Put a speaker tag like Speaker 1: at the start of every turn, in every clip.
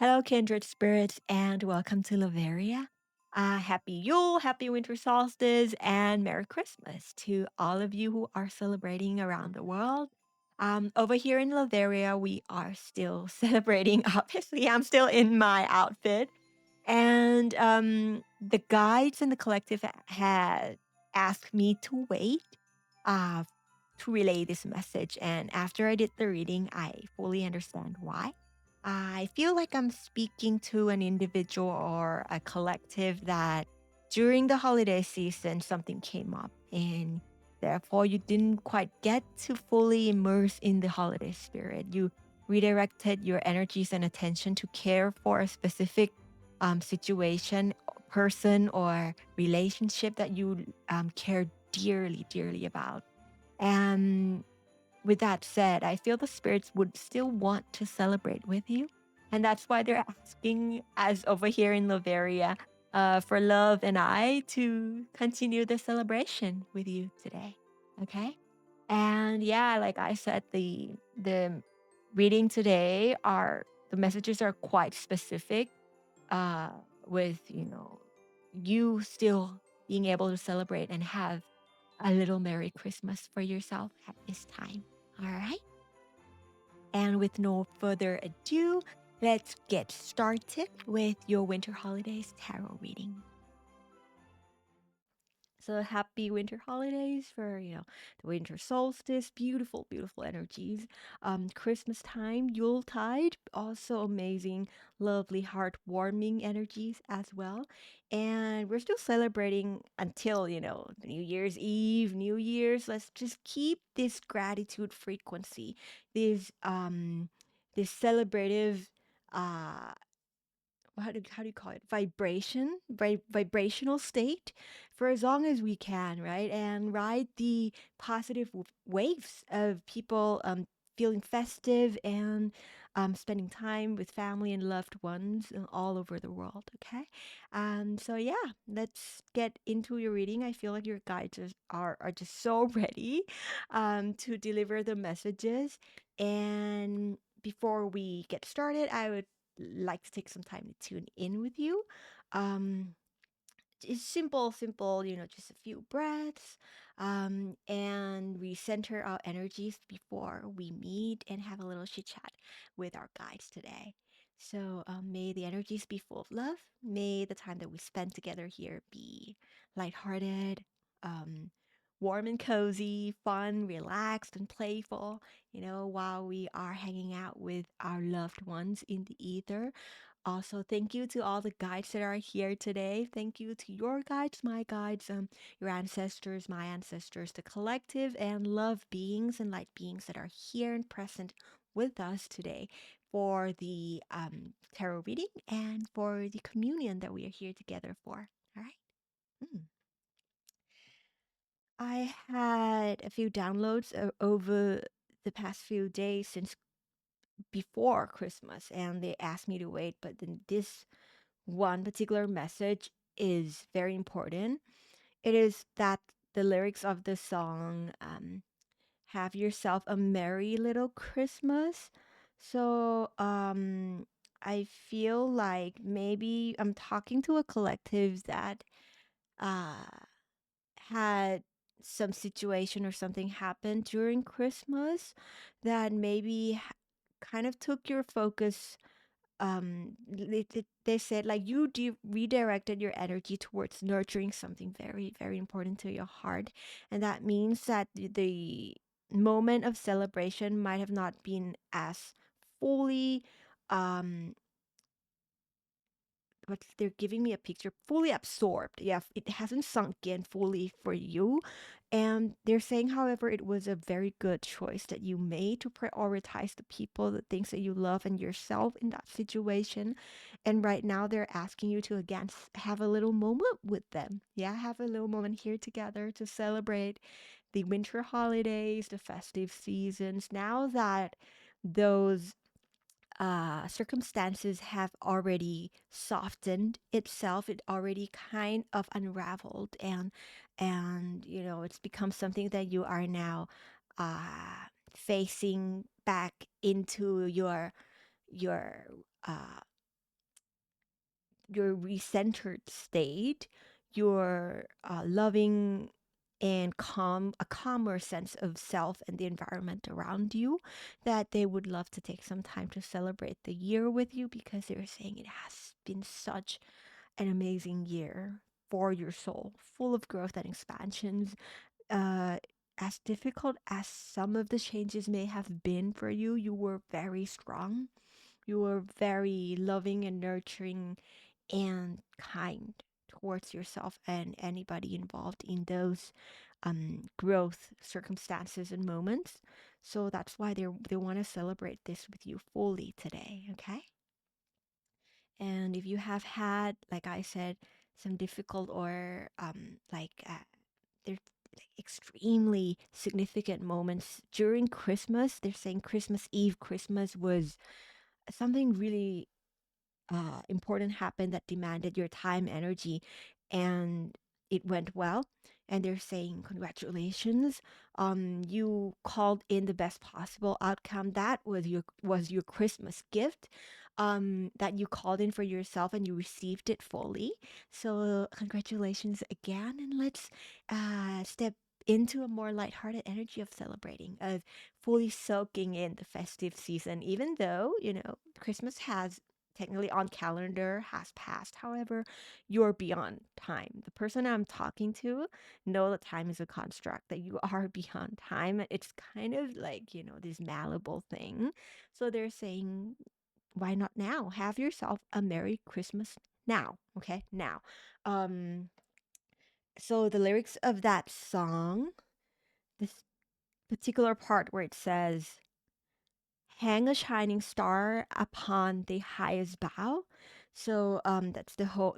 Speaker 1: Hello, kindred spirits, and welcome to Loveria. Happy Yule, happy winter solstice, and Merry Christmas to all of you who are celebrating around the world. Over here in Loveria, we are still celebrating. Obviously, I'm still in my outfit, and the guides and the collective had asked me to wait uh, to relay this message. And after I did the reading, I fully understand why. I feel like I'm speaking to an individual or a collective that during the holiday season, something came up and therefore you didn't quite get to fully immerse in the holiday spirit. You redirected your energies and attention to care for a specific situation, person, or relationship that you care dearly, dearly about. And with that said, I feel the spirits would still want to celebrate with you. And that's why they're asking, as over here in Loveria, for Love and I to continue the celebration with you today. Okay? And yeah, like I said, the reading today are the messages are quite specific, uh, with you still being able to celebrate and have a little Merry Christmas for yourself at this time. All right. And with no further ado, let's get started with your winter holidays tarot reading. So happy winter holidays for, the winter solstice, beautiful, beautiful energies. Christmas time, Yultide, also amazing, lovely, heartwarming energies as well. And we're still celebrating until, New Year's Eve, New Year's. Let's just keep this gratitude frequency, this celebrative uh how do you call it, vibrational state for as long as we can, right? And ride the positive waves of people feeling festive and spending time with family and loved ones all over the world. Okay. So yeah, let's get into your reading. I feel like your guides are just so ready to deliver the messages. And before we get started, I would like to take some time to tune in with you. Um, it's simple, just a few breaths. And we center our energies before we meet and have a little chit chat with our guides today. So may the energies be full of love. May the time that we spend together here be lighthearted, um, warm and cozy, fun, relaxed, and playful, while we are hanging out with our loved ones in the ether. Also, thank you to all the guides that are here today. Thank you to your guides, my guides, your ancestors, my ancestors, the collective and love beings and light beings that are here and present with us today for the tarot reading and for the communion that we are here together for. All right. Mm. I had a few downloads over the past few days since before Christmas, and they asked me to wait, but then this one particular message is very important. It is that the lyrics of the song, Have Yourself a Merry Little Christmas. So, I feel like maybe I'm talking to a collective that uh, had some situation or something happen during Christmas that maybe kind of took your focus. They said like you redirected your energy towards nurturing something very, very important to your heart, and that means that the moment of celebration might have not been as fully um but they're giving me a picture fully absorbed. Yeah, it hasn't sunk in fully for you. And they're saying, however, it was a very good choice that you made to prioritize the people, the things that you love, and yourself in that situation. And right now, they're asking you to again have a little moment with them. Yeah, have a little moment here together to celebrate the winter holidays, the festive seasons. Now that those circumstances have already softened itself, it already kind of unraveled, and it's become something that you are now facing back into your uh your recentered state, your loving and a calmer sense of self and the environment around you, that they would love to take some time to celebrate the year with you, because they're saying it has been such an amazing year for your soul, full of growth and expansions. uh, as difficult as some of the changes may have been for you, you were very strong. You were very loving and nurturing and kind towards yourself and anybody involved in those growth circumstances and moments. So that's why they want to celebrate this with you fully today, okay? And if you have had, like I said, some difficult or they're like extremely significant moments during Christmas. They're saying Christmas Eve, Christmas was something really important happened that demanded your time, energy, and it went well. And they're saying congratulations. You called in the best possible outcome. That was your Christmas gift. That you called in for yourself and you received it fully. So congratulations again, and let's step into a more lighthearted energy of celebrating, of fully soaking in the festive season, even though, Christmas has technically on calendar has passed. However, you're beyond time. The person I'm talking to know that time is a construct, that you are beyond time. It's kind of like, this malleable thing. So they're saying, why not now? Have yourself a Merry Christmas now. Okay, now. Um, so the lyrics of that song, this particular part where it says, hang a shining star upon the highest bough. So that's the whole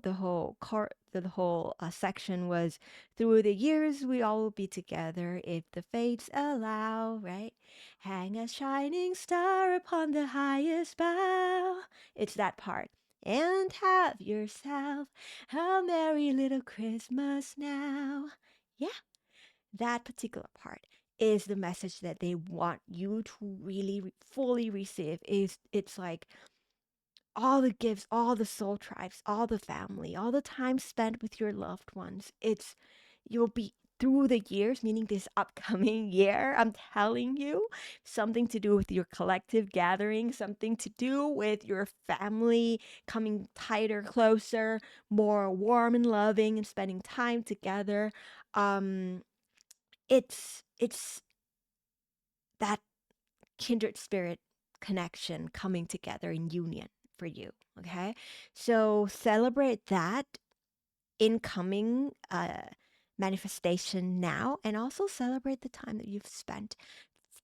Speaker 1: section was, through the years we all will be together if the fates allow, right? Hang a shining star upon the highest bough. It's that part. And have yourself a merry little Christmas now. Yeah, that particular part is the message that they want you to really fully receive. Is It's like all the gifts, all the soul tribes, all the family, all the time spent with your loved ones. You'll be through the years, meaning this upcoming year, I'm telling you, something to do with your collective gathering, something to do with your family coming tighter, closer, more warm and loving, and spending time together. um it's that kindred spirit connection coming together in union for you. Okay, so celebrate that incoming manifestation now, and also celebrate the time that you've spent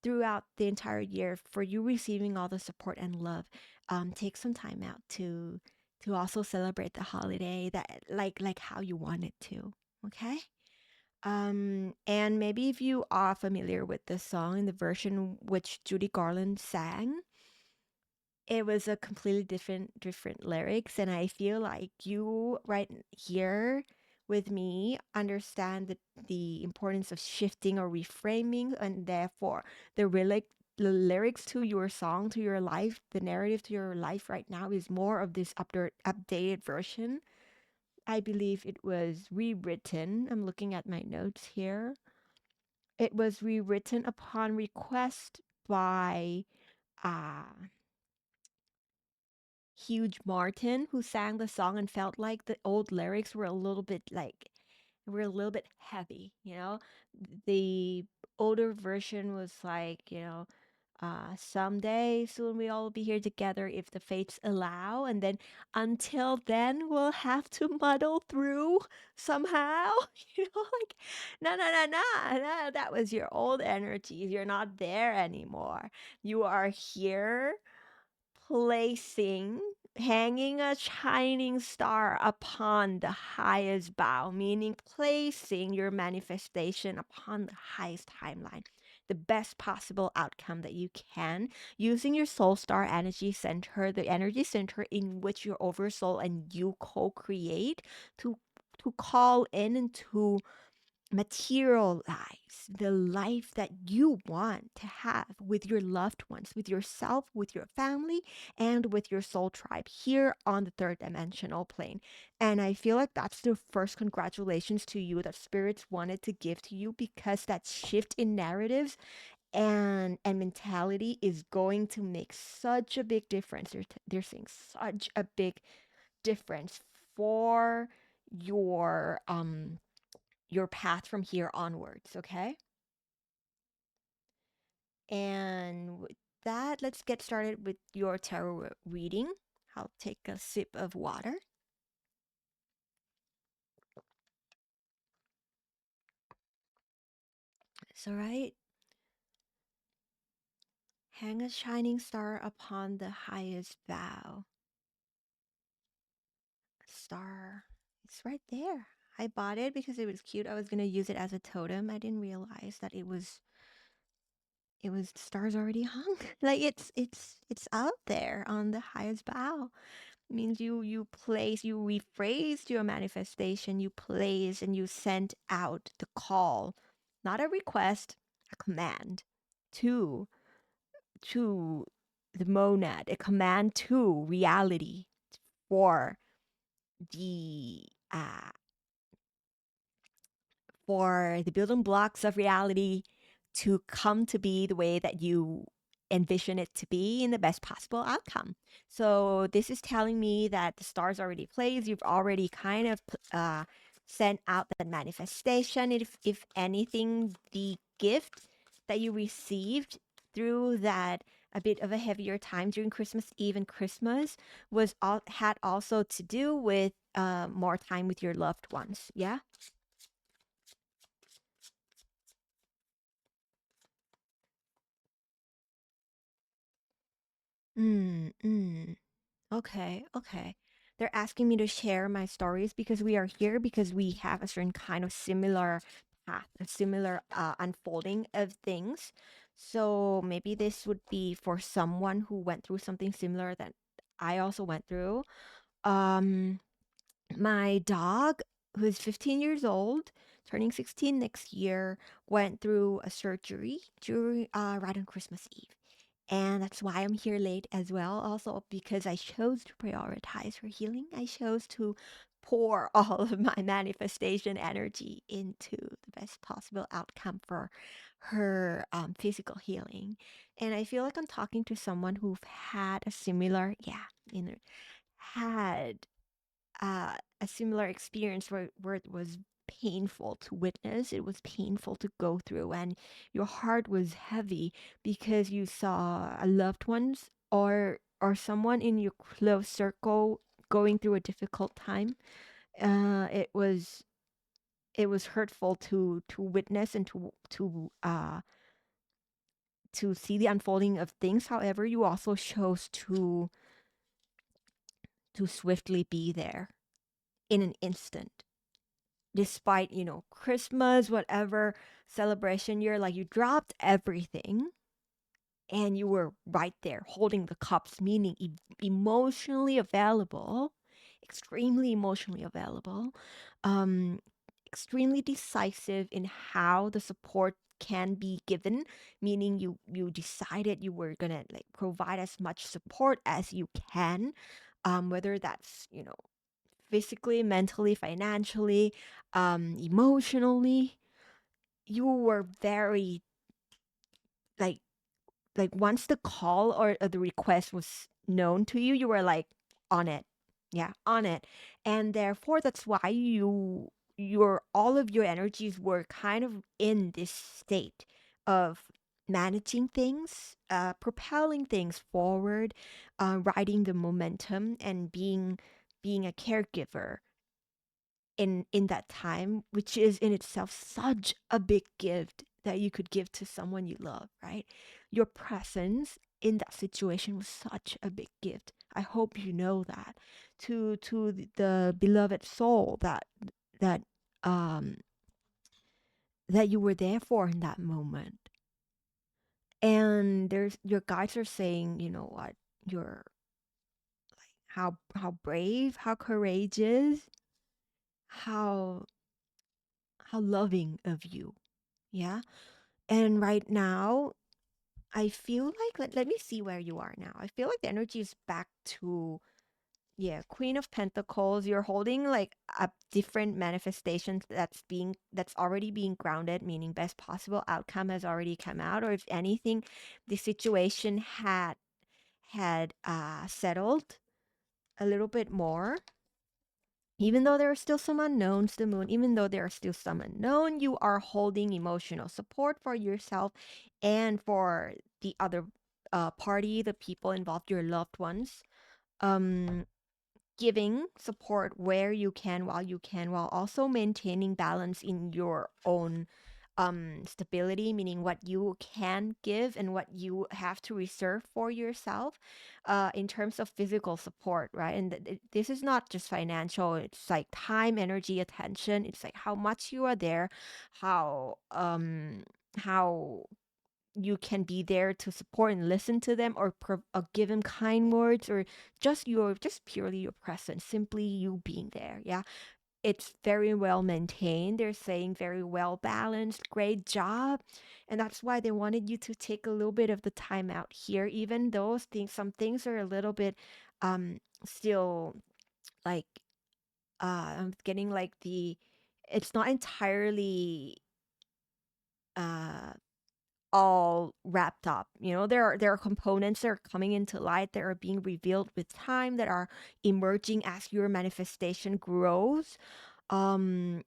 Speaker 1: throughout the entire year for you receiving all the support and love. Take some time out to also celebrate the holiday that like how you want it to. Okay. And maybe if you are familiar with the song in the version which Judy Garland sang, it was a completely different lyrics, and I feel like you right here with me understand the importance of shifting or reframing, and therefore the lyrics to your song, to your life, the narrative to your life right now is more of this updated version. I believe it was rewritten. I'm looking at my notes here. It was rewritten upon request by uh Huge Martin, who sang the song and felt like the old lyrics were a little bit heavy, The older version was like, someday soon we all be here together if the fates allow, and then until then we'll have to muddle through somehow. Like, no, no, no, no, no, that was your old energies. You're not there anymore. You are here placing, hanging a shining star upon the highest bough, meaning placing your manifestation upon the highest timeline, the best possible outcome that you can, using your soul star energy center, the energy center in which your oversoul and you co-create, to call in and to materialize the life that you want to have with your loved ones, with yourself, with your family, and with your soul tribe here on the third dimensional plane. And I feel like that's the first congratulations to you that spirits wanted to give to you, because that shift in narratives and mentality is going to make such a big difference. They're saying such a big difference for your path from here onwards, okay? And with that, let's get started with your tarot reading. I'll take a sip of water. It's all right. Hang a shining star upon the highest bough. Star. It's right there. I bought it because it was cute. I was gonna use it as a totem. I didn't realize that it was stars already hung. Like it's out there on the highest bough. Means you rephrased your manifestation, you placed and you sent out the call, not a request, a command to to the monad, a command to reality for the building blocks of reality to come to be the way that you envision it to be in the best possible outcome. So this is telling me that the stars already plays. You've already kind of sent out that manifestation. If anything, the gift that you received through that a bit of a heavier time during Christmas Eve and Christmas had also to do with more time with your loved ones. Yeah. Mm, mm. Okay, okay. They're asking me to share my stories because we are here because we have a certain kind of similar path, a similar unfolding of things. So maybe this would be for someone who went through something similar that I also went through. Um, my dog, who is 15 years old, turning 16 next year, went through a surgery during right on Christmas Eve. And that's why I'm here late as well. Also, because I chose to prioritize her healing, I chose to pour all of my manifestation energy into the best possible outcome for her physical healing. And I feel like I'm talking to someone who've had a similar, yeah, you know, had a similar experience where it was painful to witness, it was painful to go through, and your heart was heavy because you saw a loved ones or someone in your close circle going through a difficult time. It was hurtful to witness and to see the unfolding of things. However, you also chose to swiftly be there in an instant, despite, Christmas, whatever celebration year, like you dropped everything and you were right there holding the cups, meaning emotionally available, extremely emotionally available, um, extremely decisive in how the support can be given, meaning you decided you were gonna like provide as much support as you can, whether that's physically, mentally, financially, emotionally. You were very like once the call or the request was known to you, you were like on it. Yeah, on it. And therefore that's why your all of your energies were kind of in this state of managing things, propelling things forward, riding the momentum and being a caregiver in that time, which is in itself such a big gift that you could give to someone you love, right? Your presence in that situation was such a big gift. I hope you know that to the beloved soul that um that you were there for in that moment. And there's your guides are saying, you know what, you're how brave, how courageous, how how loving of you. Yeah. And right now, I feel like, let me see where you are now. I feel like the energy is back to, yeah, Queen of Pentacles. You're holding like a different manifestations that's already being grounded, meaning best possible outcome has already come out, or if anything, the situation had settled a little bit more. Even though there are still some unknowns, the moon, even though there are still some unknown, you are holding emotional support for yourself and for the other party, the people involved, your loved ones. Um, Giving support where you can, while you can, while also maintaining balance in your own stability, meaning what you can give and what you have to reserve for yourself in terms of physical support, right? And this is not just financial, it's like time, energy, attention. It's like how much you are there, how you can be there to support and listen to them, or give them kind words, or just purely your presence, simply you being there. Yeah, it's very well maintained. They're saying very well balanced, great job. And that's why they wanted you to take a little bit of the time out here, even though some things are a little bit still like I'm getting like the it's not entirely uh all wrapped up. There are components that are coming into light, that are being revealed with time, that are emerging as your manifestation grows. um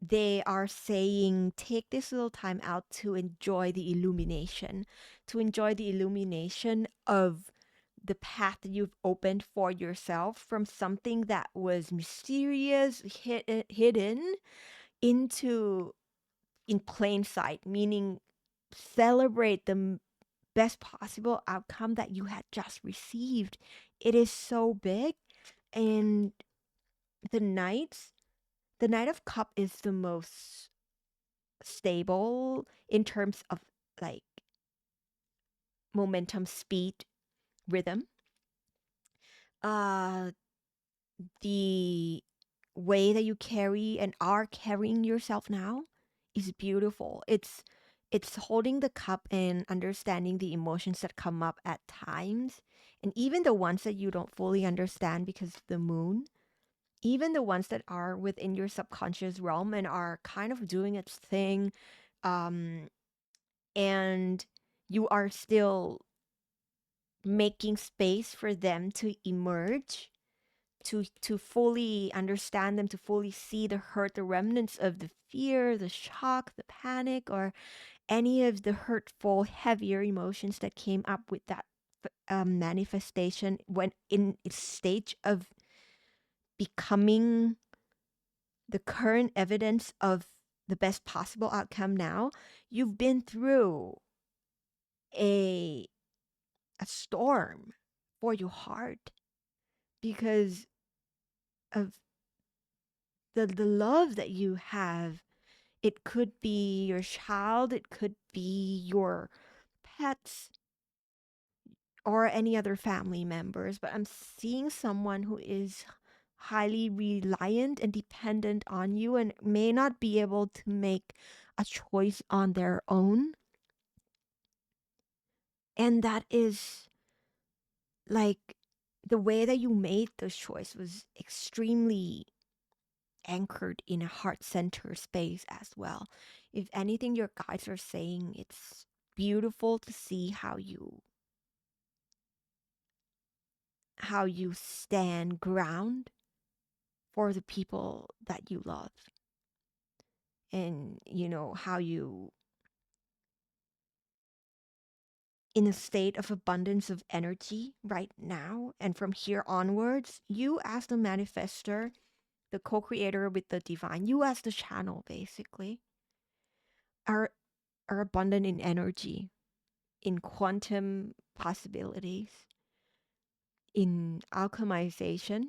Speaker 1: they are saying take this little time out to enjoy the illumination, of the path that you've opened for yourself, from something that was mysterious, hidden, into in plain sight, meaning celebrate the best possible outcome that you had just received. It is so big. And the knights, the Knight of Cup is the most stable in terms of like momentum, speed, rhythm. Uh the way that you carry and are carrying yourself now is beautiful. It's holding the cup and understanding the emotions that come up at times, and even the ones that you don't fully understand because of the moon, even the ones that are within your subconscious realm and are kind of doing its thing. um and you are still making space for them to emerge, to fully understand them, to fully see the hurt, the remnants of the fear, the shock, the panic, or any of the hurtful, heavier emotions that came up with that manifestation when in its stage of becoming the current evidence of the best possible outcome. Now you've been through a storm for your heart because of the love that you have. It could be your child, it could be your pets, or any other family members, but I'm seeing someone who is highly reliant and dependent on you and may not be able to make a choice on their own. And that is like the way that you made the choice was extremely anchored in a heart center space as well. If anything, your guides are saying it's beautiful to see how you stand ground for the people that you love, and how you, in a state of abundance of energy right now and from here onwards, you as the manifester, the co-creator with the divine, you as the channel basically are abundant in energy, in quantum possibilities, in alchemization,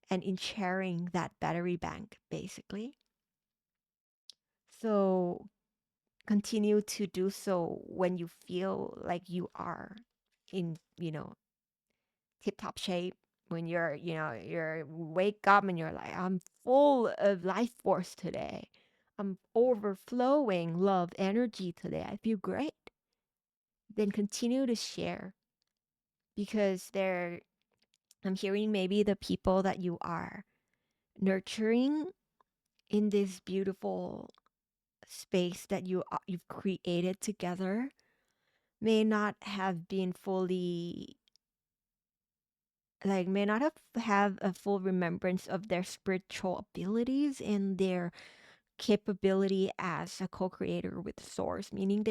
Speaker 1: and in sharing that battery bank basically. So continue to do so when you feel like you are in, tip top shape, when you're wake up and you're like, I'm full of life force today. overflowing love energy today. I feel great. Then continue to share because I'm hearing maybe the people that you are nurturing in this beautiful space that you've created together may not have been fully may not have a full remembrance of their spiritual abilities and their capability as a co-creator with source, meaning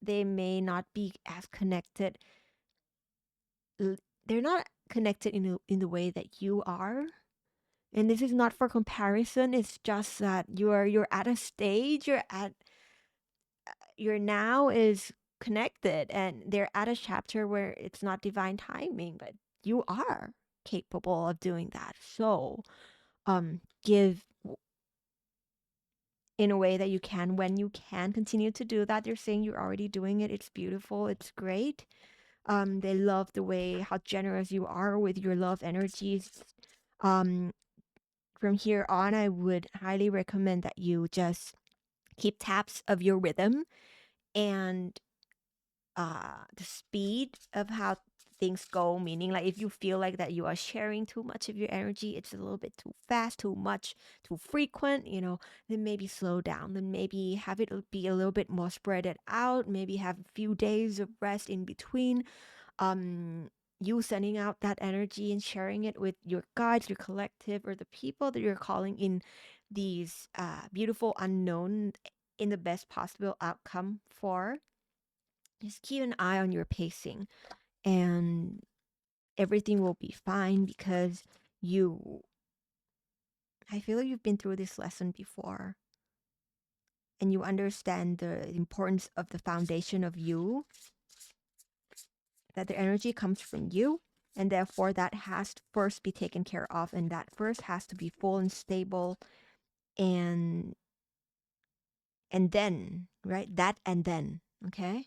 Speaker 1: they may not be as connected. They're not connected in the way that you are. And this is not for comparison. It's just that you're at a stage. Your now is connected, and they're at a chapter where it's not divine timing, but you are capable of doing that. So, give in a way that you can when you can continue to do that. You're saying you're already doing it. It's beautiful. It's great. They love the way how generous you are with your love energies. Um, from here on, I would highly recommend that you just keep tabs of your rhythm and the speed of how things go, meaning like if you feel like that you are sharing too much of your energy, it's a little bit too fast, too much, too frequent, then maybe slow down, then maybe have it be a little bit more spread it out, maybe have a few days of rest in between. um you sending out that energy and sharing it with your guides, your collective, or the people that you're calling in these beautiful unknown in the best possible outcome for. Just keep an eye on your pacing and everything will be fine because you I feel like you've been through this lesson before and you understand the importance of the foundation of you, that the energy comes from you, and therefore that has to first be taken care of, and that first has to be full and stable, and then, right, that and then, okay.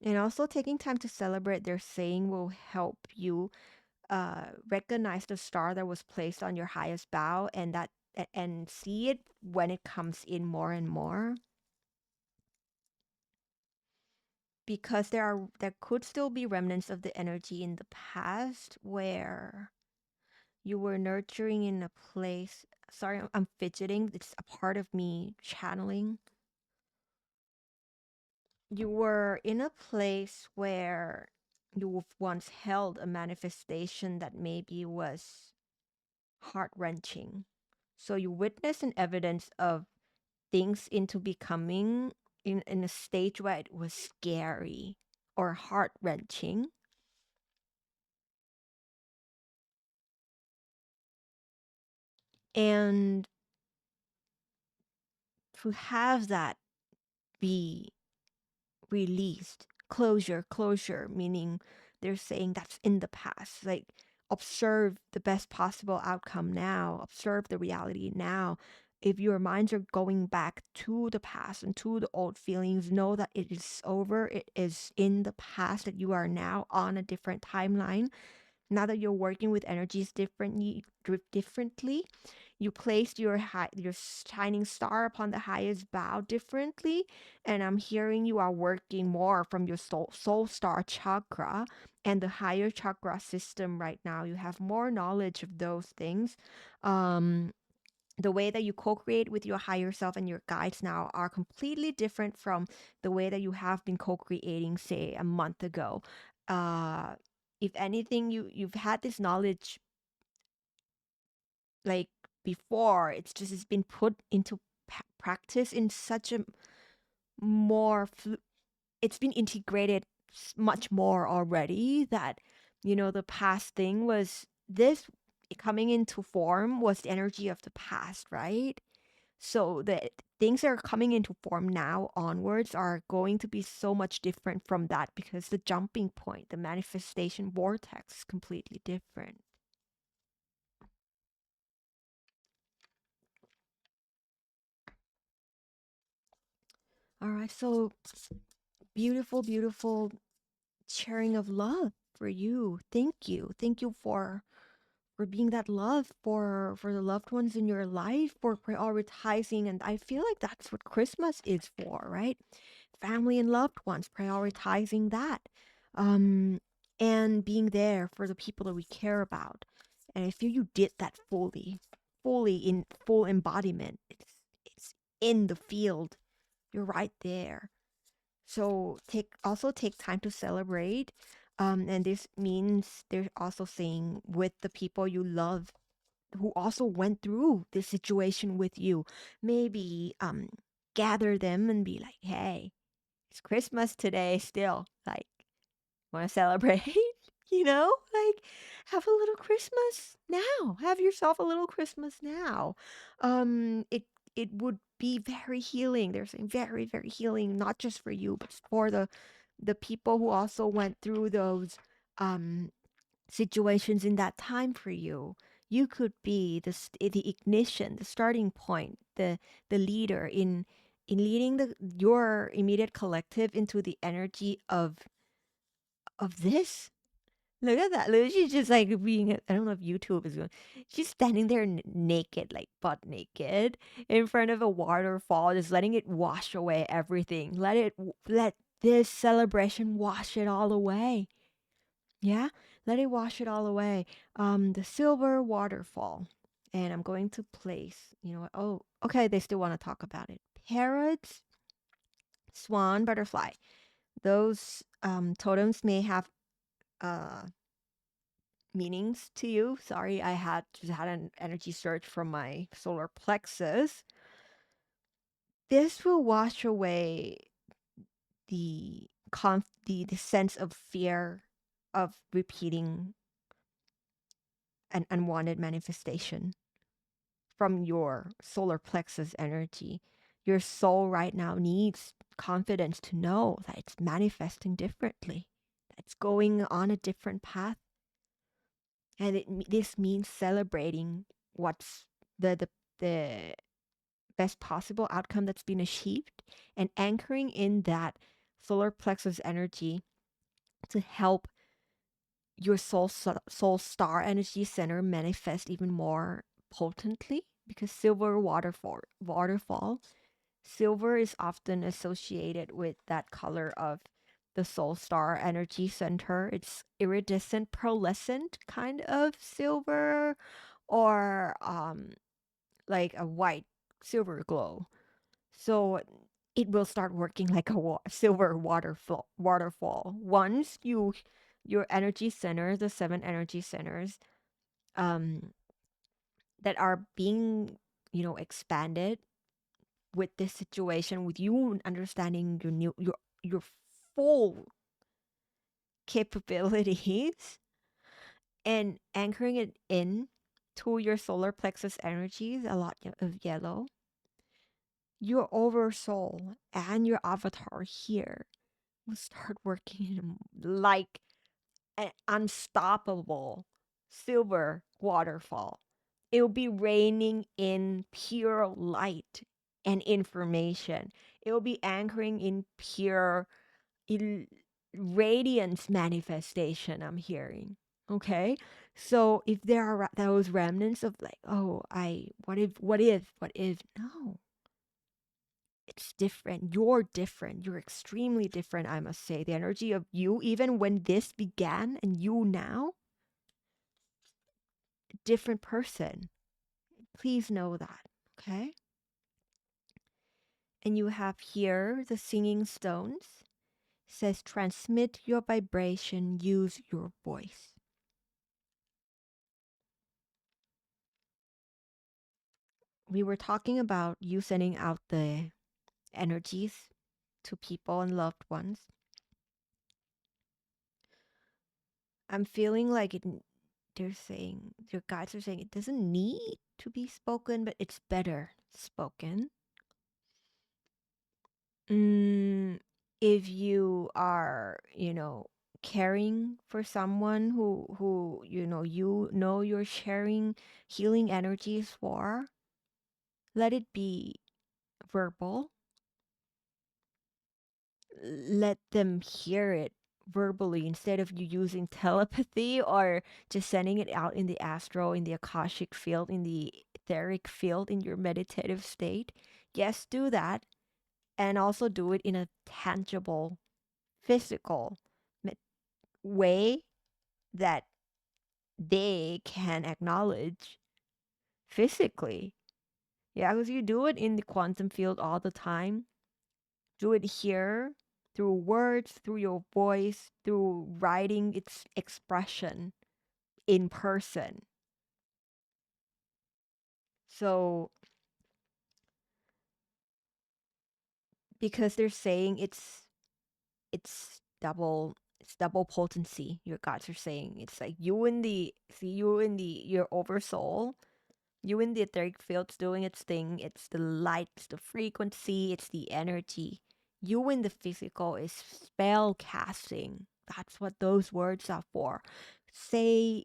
Speaker 1: And also taking time to celebrate their saying will help you recognize the star that was placed on your highest bow, and and see it when it comes in more and more, because there could still be remnants of the energy in the past where you were nurturing in a place. Sorry, I'm fidgeting. It's a part of me channeling. You were in a place where you once held a manifestation that maybe was heart wrenching. So you witnessed an evidence of things into becoming in a stage where it was scary or heart wrenching. And to have that be released, closure, meaning they're saying that's in the past. Like, observe the best possible outcome now, observe the reality now. If your minds are going back to the past and to the old feelings, know that it is over. It is in the past, that you are now on a different timeline. Now that you're working with energies differently, you placed your shining star upon the highest bow differently, and I'm hearing you are working more from your soul star chakra and the higher chakra system right now. You have more knowledge of those things. Um, the way that you co-create with your higher self and your guides now are completely different from the way that you have been co-creating, say, a month ago. Uh, if anything, you've had this knowledge like before. It's been put into practice in such a more it's been integrated much more already, that the past thing was this coming into form was the energy of the past, right? So the things that are coming into form now onwards are going to be so much different from that, because the jumping point, the manifestation vortex, is completely different. All right, so beautiful, beautiful sharing of love for you. Thank you. Thank you for for being that love for the loved ones in your life, for prioritizing. And I feel like that's what Christmas is for, right? Family and loved ones, prioritizing that, um and being there for the people that we care about. And I feel you did that fully in full embodiment. It's in the field. You're right there. So take time to celebrate. And this means they're also saying with the people you love who also went through this situation with you. Maybe gather them and be like, hey, it's Christmas today still. Like, want to celebrate? Like, have a little Christmas now. Have yourself a little Christmas now. It would be very healing. They're saying very, very healing, not just for you, but for the people who also went through those um situations in that time for you. You could be the ignition, the starting point, the leader in leading your immediate collective into the energy of this. Look at that. Look, she's just like being, I don't know if YouTube is going. She's standing there naked, like butt naked, in front of a waterfall, just letting it wash away everything. Let this celebration wash it all away. Yeah, let it wash it all away. The silver waterfall, and I'm going to place. You know what? Oh, okay. They still want to talk about it. Parrots, swan, butterfly. Those totems may have uh meanings to you. Sorry, I had an energy surge from my solar plexus. This will wash away the sense of fear of repeating an unwanted manifestation from your solar plexus energy. Your soul right now needs confidence to know that it's manifesting differently. It's going on a different path. And this means celebrating what's the best possible outcome that's been achieved, and anchoring in that solar plexus energy to help your soul star energy center manifest even more potently. Because waterfall, silver is often associated with that color of the soul star energy center. It's iridescent, pearlescent kind of silver, or like a white silver glow. So it will start working like a silver waterfall once your energy center, the seven energy centers, um, that are being expanded with this situation, with you understanding your full capabilities and anchoring it in to your solar plexus energies, a lot of yellow, your oversoul and your avatar here will start working like an unstoppable silver waterfall. It will be raining in pure light and information. It will be anchoring in pure il- radiance manifestation, I'm hearing. Okay? So if there are those remnants of like, oh, what if, no, it's different. You're different. You're extremely different, I must say. The energy of you, even when this began and you now, different person. Please know that. Okay? And you have here the singing stones. Says transmit your vibration, use your voice. We were talking about you sending out the energies to people and loved ones. I'm feeling like they're saying, your guides are saying it doesn't need to be spoken, but it's better spoken. Mm, if you are, caring for someone who you're sharing healing energies for, let it be verbal. Let them hear it verbally instead of you using telepathy or just sending it out in the astral, in the akashic field, in the etheric field, in your meditative state. Yes, do that, and also do it in a tangible, physical way that they can acknowledge physically. Yeah, because you do it in the quantum field all the time. Do it here through words, through your voice, through writing its expression in person. So, because they're saying it's double potency. Your gods are saying it's like you in the see you in the your oversoul. You in the etheric field's doing its thing. It's the light, it's the frequency, it's the energy. You in the physical is spell casting. That's what those words are for. Say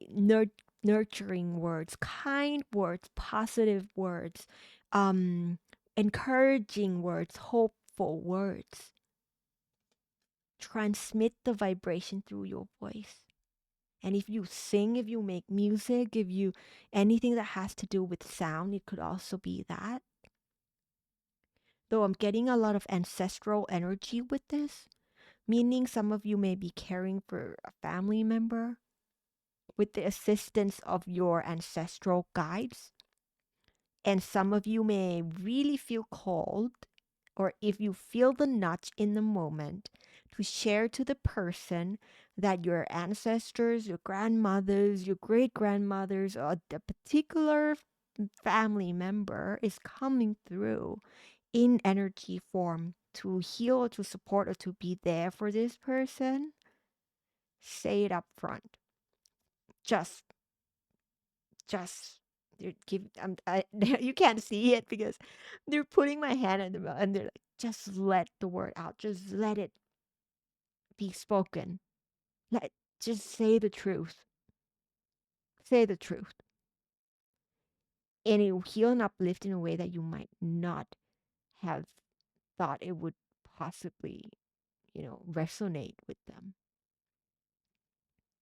Speaker 1: nurturing words, kind words, positive words, um, encouraging words, hopeful words. Transmit the vibration through your voice. And if you sing, if you make music, if you anything that has to do with sound, it could also be that. Though I'm getting a lot of ancestral energy with this, meaning some of you may be caring for a family member with the assistance of your ancestral guides. And some of you may really feel called, or if you feel the nudge in the moment, to share to the person that your ancestors, your grandmothers, your great grandmothers, or the particular family member is coming through in energy form to heal or to support or to be there for this person. Say it up front. Just just give you can't see it because they're putting my hand in the mouth and they're like, just let the word out, just let it be spoken, let just say the truth, say the truth, and it will heal and uplift in a way that you might not have thought it would possibly, resonate with them,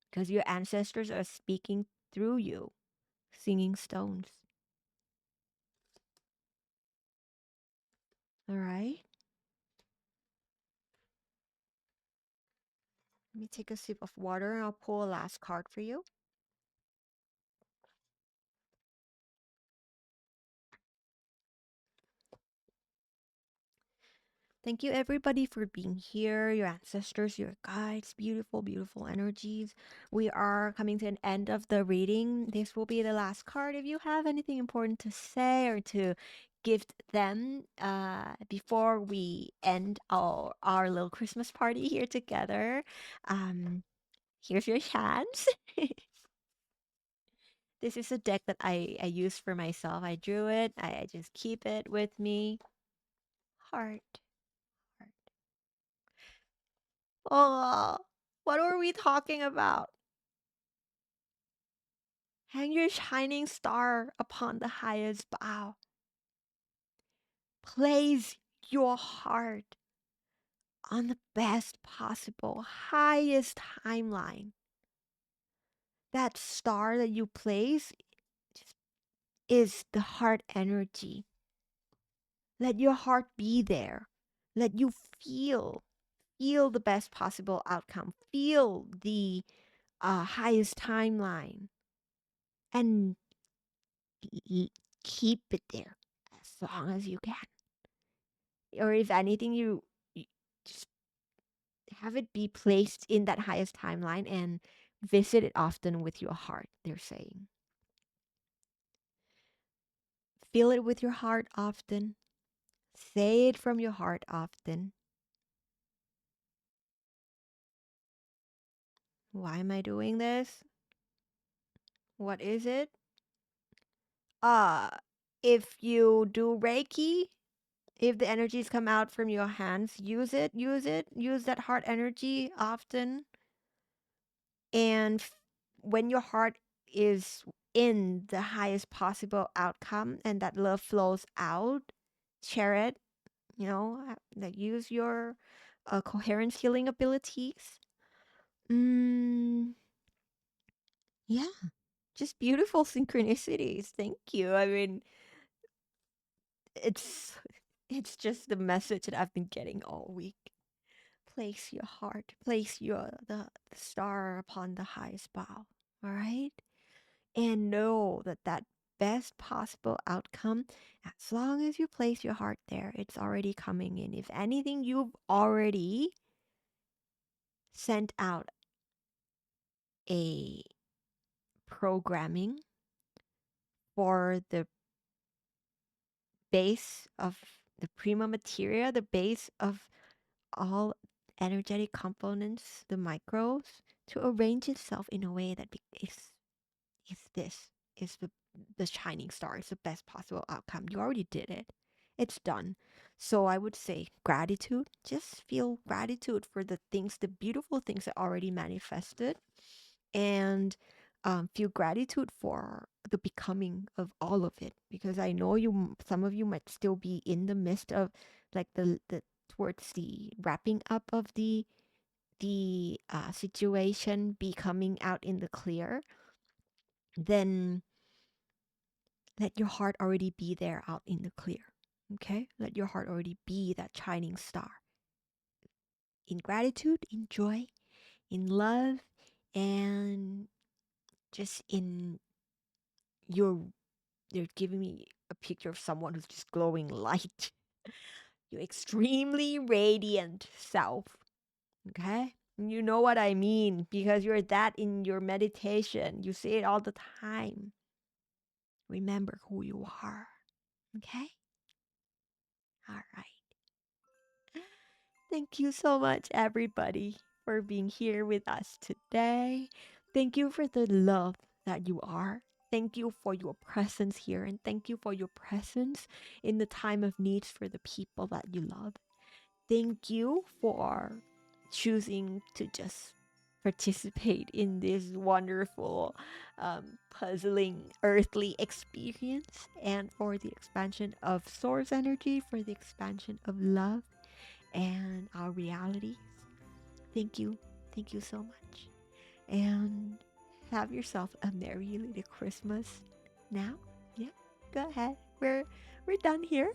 Speaker 1: because your ancestors are speaking through you, singing stones. All right, let me take a sip of water and I'll pull a last card for you. Thank you, everybody, for being here. Your ancestors, your guides, beautiful, beautiful energies. We are coming to an end of the reading. This will be the last card. If you have anything important to say or to gift them before we end our little Christmas party here together, um, here's your chance. This is a deck that I use for myself. I drew it, I just keep it with me. Heart. Oh, what were we talking about? Hang your shining star upon the highest bough. Place your heart on the best possible, highest timeline. That star that you place is the heart energy. Let your heart be there. Let you feel the best possible outcome. Feel the highest timeline. And keep it there as long as you can. Or if anything, you just have it be placed in that highest timeline and visit it often with your heart, they're saying. Feel it with your heart often. Say it from your heart often. Why am I doing this? What is it? Uh, if you do Reiki, if the energies come out from your hands, use it, use that heart energy often. And when your heart is in the highest possible outcome and that love flows out, share it, like use your coherence healing abilities Mm, yeah, just beautiful synchronicities. Thank you. I mean, it's it's just the message that I've been getting all week. Place your heart, place the star upon the highest bough. All right? And know that that best possible outcome, as long as you place your heart there, it's already coming in. If anything, you've already sent out a programming for the base of the prima materia, the base of all energetic components, the micros, to arrange itself in a way that is this is the shining star. It's the best possible outcome. You already did it. It's done. So I would say gratitude. Just feel gratitude for the things, the beautiful things that already manifested, and feel gratitude for the becoming of all of it. Because I know some of you might still be in the midst of like the towards the wrapping up of the situation, be coming out in the clear. Then let your heart already be there out in the clear. Okay? Let your heart already be that shining star. In gratitude, in joy, in love, and just in your, you're giving me a picture of someone who's just glowing light. Your extremely radiant self. Okay? You know what I mean because you're that in your meditation. You say it all the time. Remember who you are. Okay? All right. Thank you so much, everybody, for being here with us today. Thank you for the love that you are. Thank you for your presence here, and thank you for your presence in the time of needs for the people that you love. Thank you for choosing to just participate in this wonderful, puzzling earthly experience, and for the expansion of source energy, for the expansion of love and our realities. Thank you. Thank you so much. And have yourself a merry little Christmas now. Yeah, go ahead. We're done here.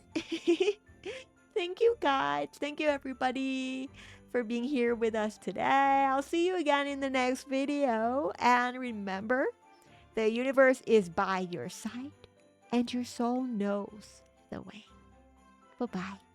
Speaker 1: Thank you guys. Thank you everybody for being here with us today. I'll see you again in the next video. And remember, the universe is by your side and your soul knows the way. Bye-bye.